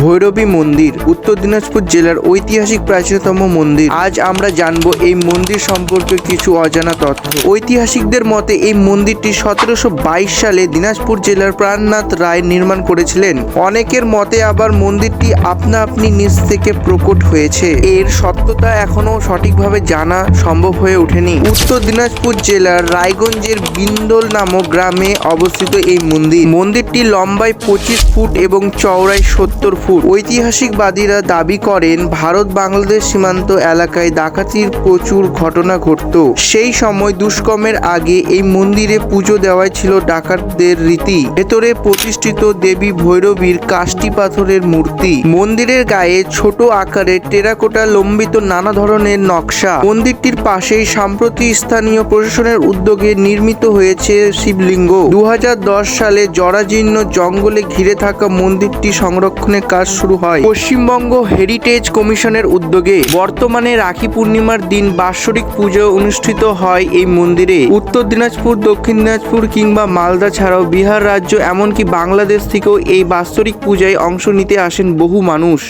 ভৈরবী মন্দির উত্তর দিনাজপুর জেলার ঐতিহাসিক প্রাচীনতম মন্দির। আজ আমরা জানবো এই মন্দির সম্পর্কে কিছু অজানা তথ্য। ঐতিহাসিকদের মতে এই মন্দিরটি 1722 সালে দিনাজপুর জেলার প্রাণনাথ রায় নির্মাণ করেছিলেন। অনেকের মতে আবার মন্দিরটি আপনা আপনি নিচ থেকে প্রকট হয়েছে। এর সত্যতা এখনো সঠিকভাবে জানা সম্ভব হয়ে ওঠেনি। উত্তর দিনাজপুর জেলার রায়গঞ্জের বিন্দল নামক গ্রামে অবস্থিত এই মন্দিরটি লম্বায় 25 ফুট এবং চওড়ায় 70 ফুট। ঐতিহাসিকবাদীরা দাবি করেন ভারত বাংলাদেশ সীমান্ত এলাকায় ডাকাতির প্রচুর ঘটনা ঘটত। সেই সময় দুষ্কর্মের আগে এই মন্দিরে পুজো দেওয়াই ছিল ডাকাতদের রীতি। ভেতরে প্রতিষ্ঠিত দেবী ভৈরবীর কাষ্টি পাথরের মূর্তি। মন্দিরের গায়ে ছোট আকারের টেরাকোটা লম্বিত নানা ধরনের নকশা। মন্দিরটির পাশেই সম্প্রতি স্থানীয় প্রশাসনের উদ্যোগে নির্মিত হয়েছে শিবলিঙ্গ। 2010 সালে জরাজীর্ণ জঙ্গলে ঘিরে থাকা মন্দিরটি সংরক্ষণের কাজ শুরু হয় পশ্চিমবঙ্গ হেরিটেজ কমিশনের উদ্যোগে। বর্তমানে রাখি পূর্ণিমার দিন বাৎসরিক পুজো অনুষ্ঠিত হয় এই মন্দিরে। উত্তর দিনাজপুর, দক্ষিণ দিনাজপুর কিংবা মালদা ছাড়াও বিহার রাজ্য এমনকি বাংলাদেশ থেকেও এই বাৎসরিক পূজায় অংশ নিতে আসেন বহু মানুষ।